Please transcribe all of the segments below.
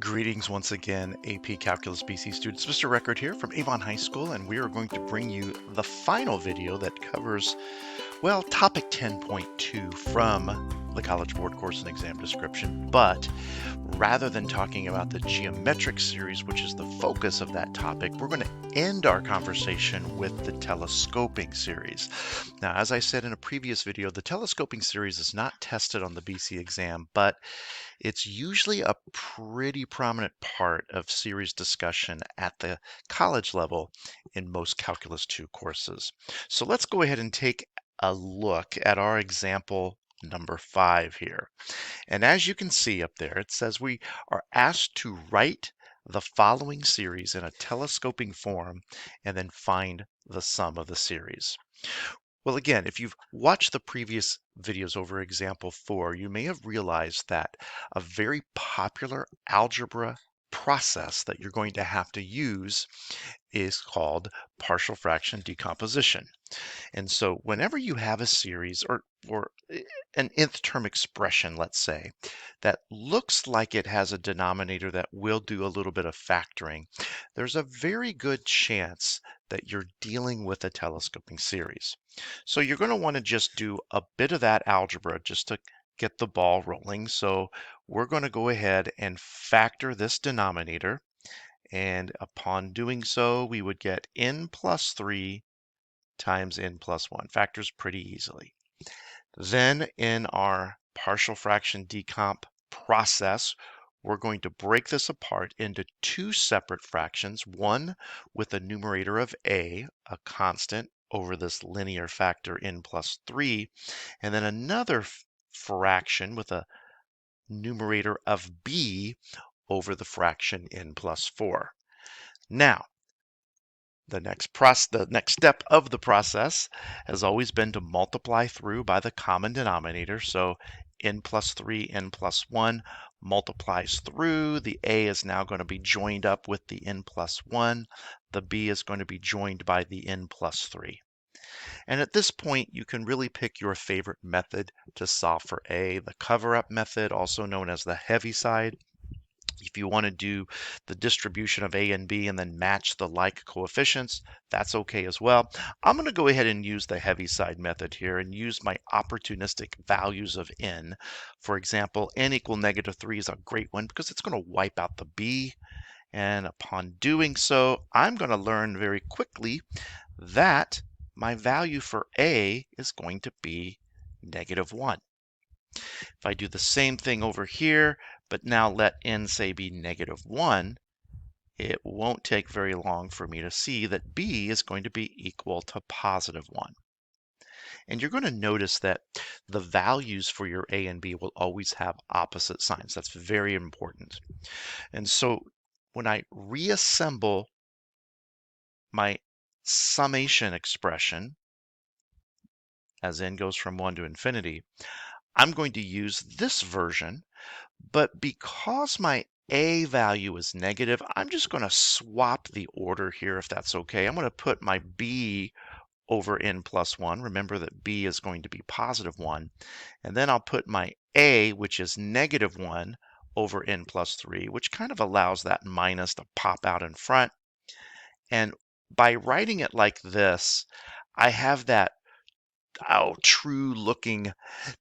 Greetings once again, AP Calculus BC students. Mr. Record here from Avon High School, and we are going to bring you the final video that covers, well, topic 10.2 from the College Board course and exam description. But rather than talking about the geometric series, which is the focus of that topic, we're going to end our conversation with the telescoping series. Now, as I said in a previous video, the telescoping series is not tested on the BC exam, but it's usually a pretty prominent part of series discussion at the college level in most Calculus 2 courses. So let's go ahead and take a look at our example number 5 here. And as you can see up there, it says we are asked to write the following series in a telescoping form and then find the sum of the series. Well, again, if you've watched the previous videos over example 4, you may have realized that a very popular algebra process that you're going to have to use is called partial fraction decomposition. And so whenever you have a series or an nth term expression, let's say, that looks like it has a denominator that will do a little bit of factoring, there's a very good chance that you're dealing with a telescoping series. So you're going to want to just do a bit of that algebra just to get the ball rolling. So we're going to go ahead and factor this denominator. And upon doing so, we would get n plus 3 times n plus 1. Factors pretty easily. Then in our partial fraction decomp process, we're going to break this apart into two separate fractions, one with a numerator of a constant, over this linear factor n plus 3, and then another fraction with a numerator of b over the fraction n plus 4. Now, the next step of the process has always been to multiply through by the common denominator. So n plus 3, n plus 1 multiplies through. The a is now going to be joined up with the n plus 1. The b is going to be joined by the n plus 3. And at this point, you can really pick your favorite method to solve for a. The cover-up method, also known as the heavy side. If you want to do the distribution of a and b and then match the like coefficients, that's okay as well. I'm going to go ahead and use the heavy side method here and use my opportunistic values of n. For example, n equal -3 is a great one because it's going to wipe out the b. And upon doing so, I'm going to learn very quickly that my value for a is going to be -1. If I do the same thing over here, but now let n, say, be -1, it won't take very long for me to see that b is going to be equal to +1. And you're going to notice that the values for your a and b will always have opposite signs. That's very important. And so when I reassemble my summation expression, as n goes from 1 to infinity, I'm going to use this version, but because my a value is negative, I'm just going to swap the order here if that's okay. I'm going to put my b over n plus 1. Remember that b is going to be +1. And then I'll put my a, which is -1, over n plus 3, which kind of allows that minus to pop out in front. And by writing it like this, I have that true looking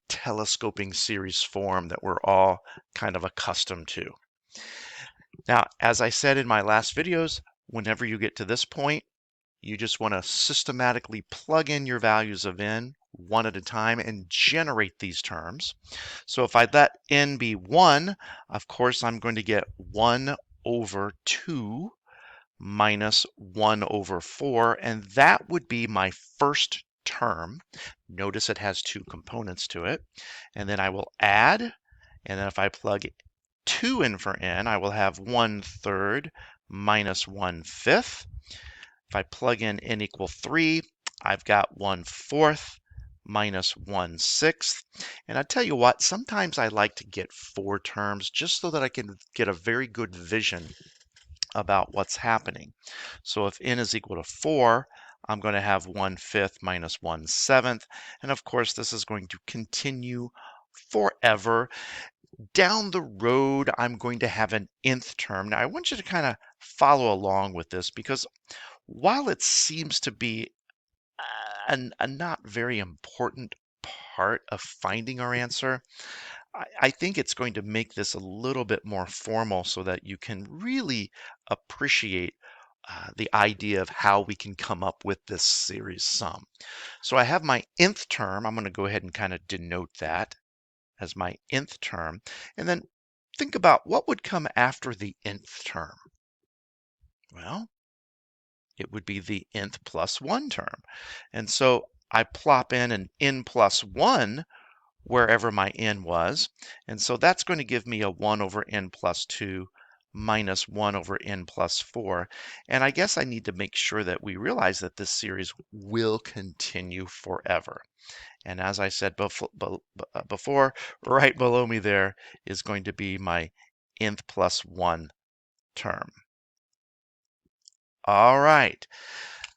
telescoping series form that we're all kind of accustomed to. Now, as I said in my last videos, whenever you get to this point, you just want to systematically plug in your values of n one at a time and generate these terms. So if I let n be 1, of course, I'm going to get 1 over 2 minus 1 over 4, and that would be my first term. Notice it has two components to it. And then I will add, and then if I plug 2 in for n, I will have 1/3 minus 1/5. If I plug in n equal 3, I've got 1/4 minus 1/6. And I tell you what, sometimes I like to get 4 terms just so that I can get a very good vision about what's happening. So if n is equal to 4, I'm going to have 1/5 minus 1/7. And of course, this is going to continue forever. Down the road, I'm going to have an nth term. Now, I want you to kind of follow along with this because while it seems to be a not very important part of finding our answer, I think it's going to make this a little bit more formal so that you can really appreciate the idea of how we can come up with this series sum. So I have my nth term. I'm going to go ahead and kind of denote that as my nth term. And then think about what would come after the nth term. Well, it would be the nth plus 1 term. And so I plop in an n plus 1 wherever my n was. And so that's going to give me a 1 over n plus 2 minus 1 over n plus 4. And I guess I need to make sure that we realize that this series will continue forever. And as I said before, right below me there is going to be my nth plus 1 term. All right,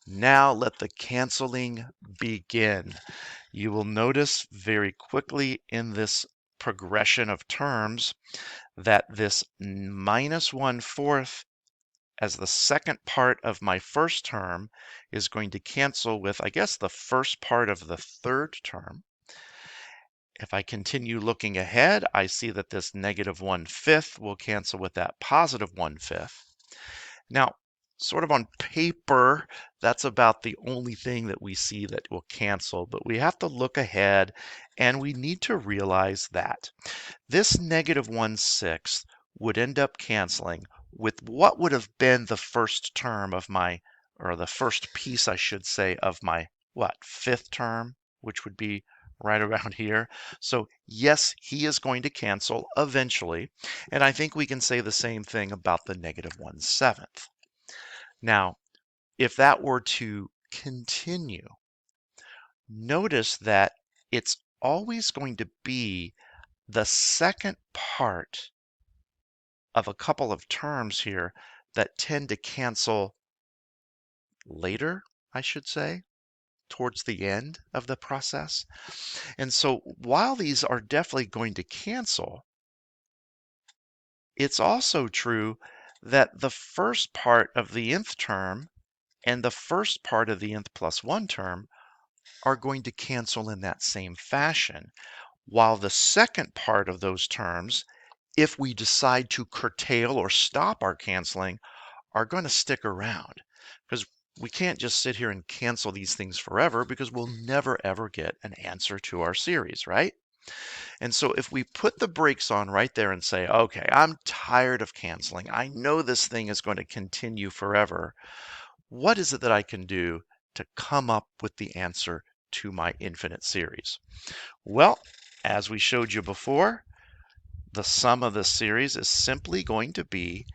now let the canceling begin. You will notice very quickly in this progression of terms that this minus 1/4 as the second part of my first term is going to cancel with, I guess, the first part of the third term. If I continue looking ahead, I see that this negative 1/5 will cancel with that positive 1/5. Now, sort of on paper, that's about the only thing that we see that will cancel, but we have to look ahead and we need to realize that this negative 1/6 would end up canceling with what would have been the first term of my, or the first piece, I should say, of my, fifth term, which would be right around here. So yes, he is going to cancel eventually. And I think we can say the same thing about the negative 1/7. Now, if that were to continue, notice that it's always going to be the second part of a couple of terms here that tend to cancel later, I should say, towards the end of the process. And so while these are definitely going to cancel, it's also true that the first part of the nth term and the first part of the nth plus 1 term are going to cancel in that same fashion, while the second part of those terms, if we decide to curtail or stop our canceling, are going to stick around. Because we can't just sit here and cancel these things forever because we'll never ever get an answer to our series, right? And so if we put the brakes on right there and say, okay, I'm tired of canceling. I know this thing is going to continue forever. What is it that I can do to come up with the answer to my infinite series? Well, as we showed you before, the sum of this series is simply going to be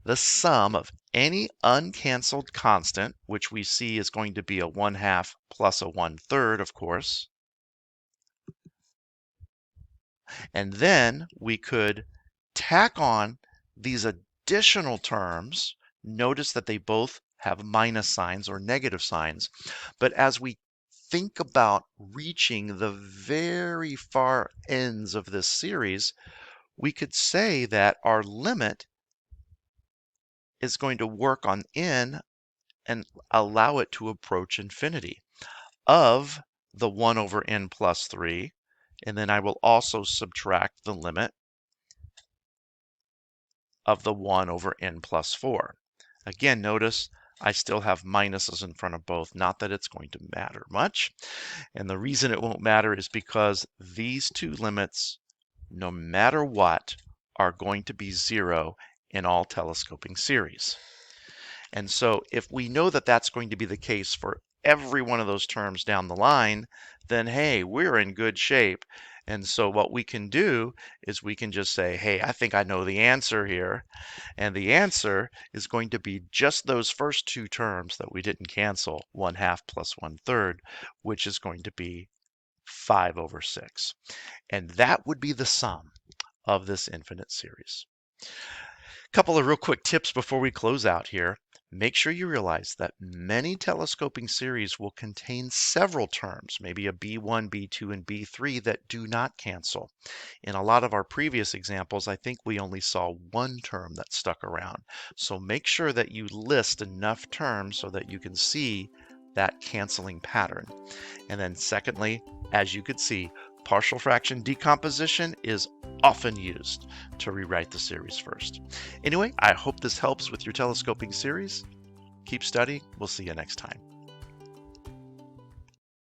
the sum of any uncanceled constant, which we see is going to be a 1/2 plus a 1/3, of course. And then we could tack on these additional terms. Notice that they both have minus signs or negative signs. But as we think about reaching the very far ends of this series, we could say that our limit is going to work on n and allow it to approach infinity of the 1 over n plus 3. And then I will also subtract the limit of the 1 over n plus 4. Again, notice I still have minuses in front of both. Not that it's going to matter much. And the reason it won't matter is because these two limits, no matter what, are going to be 0 in all telescoping series. And so if we know that that's going to be the case for every one of those terms down the line, then hey, we're in good shape. And so what we can do is we can just say, hey, I think I know the answer here. And the answer is going to be just those first two terms that we didn't cancel, 1/2 plus 1/3, which is going to be 5 over 6. And that would be the sum of this infinite series. A couple of real quick tips before we close out here. Make sure you realize that many telescoping series will contain several terms, maybe a B1, B2, and B3 that do not cancel. In a lot of our previous examples, I think we only saw one term that stuck around. So make sure that you list enough terms so that you can see that canceling pattern. And then secondly, as you could see, partial fraction decomposition is often used to rewrite the series first. Anyway, I hope this helps with your telescoping series. Keep studying. We'll see you next time.